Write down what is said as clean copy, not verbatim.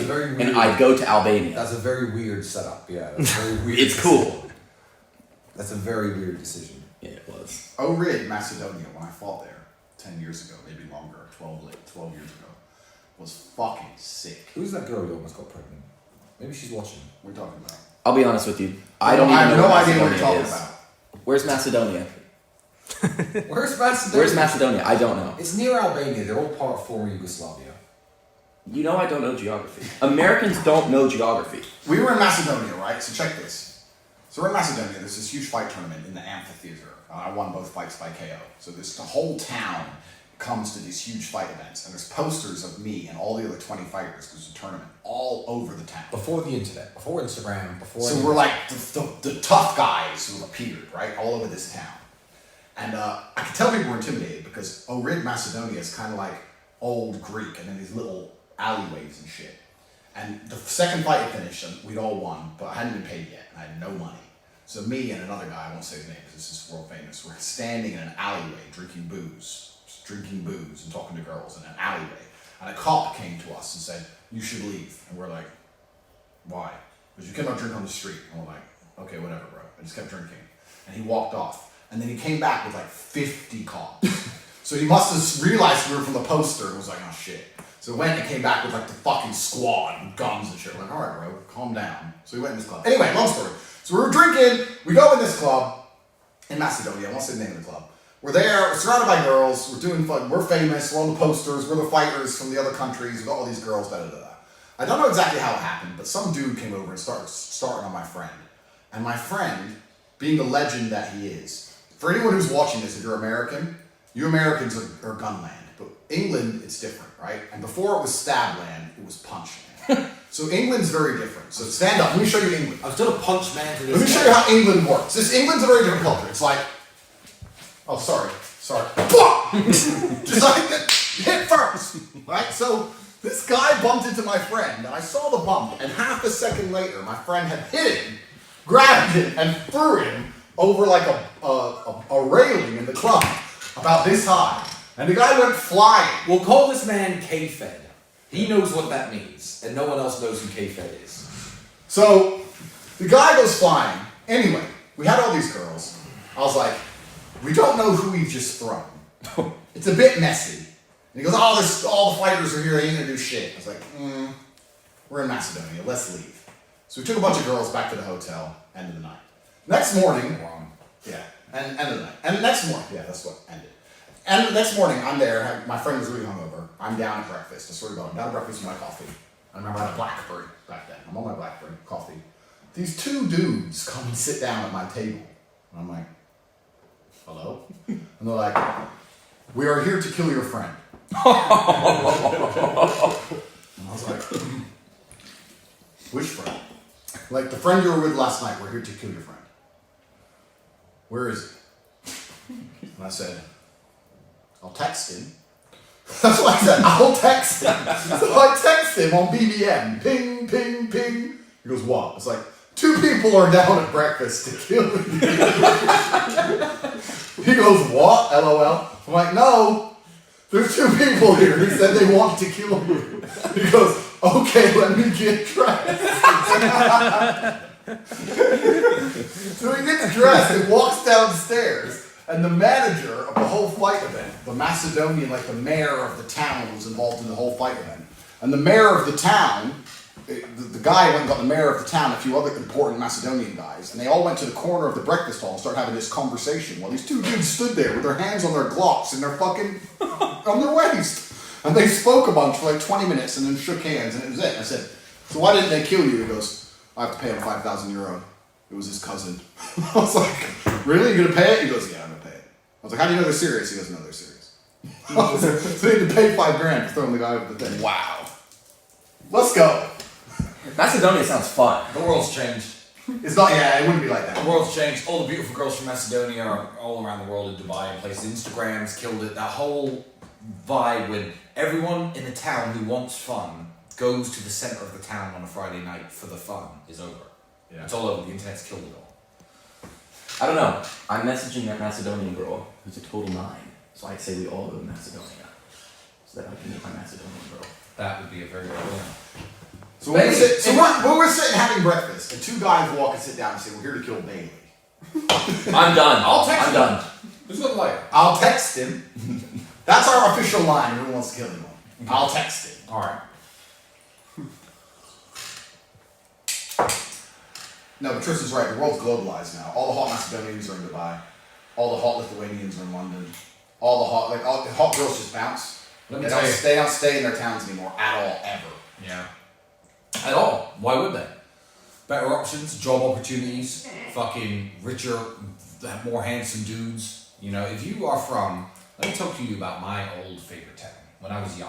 very weird. and I'd go to Albania. That's a very weird setup. Yeah, that's very weird. It's cool. That's a very weird decision. Yeah, it was. Ohrid, Macedonia, when I fought there 10 years ago, maybe longer, 12 years ago, was fucking sick. Who's that girl who almost got pregnant? Maybe she's watching. We're talking about. I'll be honest with you. I don't even I have know no where idea what Macedonia you're talking is. about. Where's Macedonia? Where's Macedonia? Where's Macedonia? I don't know. It's near Albania. They're all part of former Yugoslavia. You know I don't know geography. Americans don't know geography. We were in Macedonia, right? So check this. So we're in Macedonia. There's this huge fight tournament in the amphitheater. I won both fights by KO. So the whole town comes to these huge fight events, and there's posters of me and all the other 20 fighters. There's a tournament all over the town. Before the internet, before Instagram, before. So we're like the tough guys who appeared, right, all over this town. And I could tell people were intimidated because Ohrid, Macedonia is kind of like old Greek, and then these little alleyways and shit. And the second fight finished, and we'd all won, but I hadn't been paid yet, and I had no money. So me and another guy, I won't say his name because this is world famous, we're standing in an alleyway drinking booze and talking to girls in an alleyway. And a cop came to us and said, "You should leave." And we're like, "Why?" Because you cannot drink on the street. And we're like, "Okay, whatever, bro." I just kept drinking. And he walked off. And then he came back with like 50 cops. So he must have realized we were from the poster and was like, "Oh shit." So he went and came back with like the fucking squad and guns and shit. We're like, "All right, bro, calm down." So we went in this club. Anyway, long story. So we were drinking. We go in this club in Macedonia. I won't say the name of the club. We're there. We're surrounded by girls. We're doing fun. We're famous. We're on the posters. We're the fighters from the other countries. We've got all these girls. Da da da da. I don't know exactly how it happened, but some dude came over and started on my friend. And my friend, being the legend that he is, for anyone who's watching this, if you're American, you Americans are gunland. But England, it's different, right? And before it was stab land, it was punch land. So England's very different. So stand up. Let me show you England. I was doing a punch man for this. Let me show you how England works. England's a very different culture. It's like, oh, sorry. Just like hit first, right? So this guy bumped into my friend, and I saw the bump, and half a second later, my friend had hit him, grabbed him, and threw him over like a railing in the club, about this high. And the guy went flying. We'll call this man K-Fed. He knows what that means, and no one else knows who K-Fed is. So the guy goes flying. Anyway, we had all these girls. I was like, we don't know who we've just thrown. It's a bit messy. And he goes, all the fighters are here. They ain't gonna do shit. I was like, we're in Macedonia. Let's leave. So we took a bunch of girls back to the hotel. End of the night. Next morning, yeah, end of the night. And the next morning, yeah, that's what ended. And the next morning, I'm there. My friend was really hungover. I'm down at breakfast. I swear to God, I'm down at breakfast with my coffee. I remember I had a BlackBerry back then. I'm on my BlackBerry, coffee. These two dudes come and sit down at my table. And I'm like, hello? And they're like, we are here to kill your friend. And I was like, which friend? Like, the friend you were with last night, we're here to kill your friend. Where is he? And I said, I'll text him. That's what I said, I'll text him. So I text him on BBM. Ping, ping, ping. He goes, what? It's like, 2 people are down at breakfast to kill you. He goes, what? LOL. I'm like, no, there's 2 people here who said they want to kill you. He goes, okay, let me get dressed. So he gets dressed and walks downstairs, and the manager of the whole fight event, the Macedonian, like the mayor of the town was involved in the whole fight event. And the mayor of the town, the guy went and got the mayor of the town, a few other important Macedonian guys, and they all went to the corner of the breakfast hall and started having this conversation while these 2 dudes stood there with their hands on their Glocks and their fucking, on their waist. And they spoke a bunch for like 20 minutes and then shook hands, and it was it. I said, so why didn't they kill you? He goes, I have to pay him 5,000 euro. It was his cousin. I was like, really? You're gonna pay it? He goes, yeah, I'm gonna pay it. I was like, how do you know they're serious? He goes, no, they're serious. So they had to pay $5,000 for throwing the guy over the thing. Wow. Let's go. Macedonia sounds fun. The world's changed. It's not, yeah, it wouldn't be like that. The world's changed. All the beautiful girls from Macedonia are all around the world in Dubai and places. Instagram's killed it. That whole vibe when everyone in the town who wants fun goes to the centre of the town on a Friday night for the fun is over. Yeah. It's all over. The internet's killed it all. I don't know. I'm messaging that Macedonian girl who's a total 9. So I'd say we all go to Macedonia. So that I can meet my Macedonian girl. That would be a very good one. So So when we're sitting having breakfast, and two guys walk and sit down and say, "We're here to kill Bailey." I'm done. I'll text I'm him. done. Who's looking like? I'll text him. That's our official line. If anyone wants to kill anyone, I'll text him. All right. No, but Tristan's right. The world's globalized now. All the hot Macedonians are in Dubai. All the hot Lithuanians are in London. All the hot girls just bounce. Let me They tell you. don't stay in their towns anymore at all, ever. Yeah. At all. Why would they? Better options, job opportunities, fucking richer, more handsome dudes. You know, if you are from, let me talk to you about my old favorite town when I was young.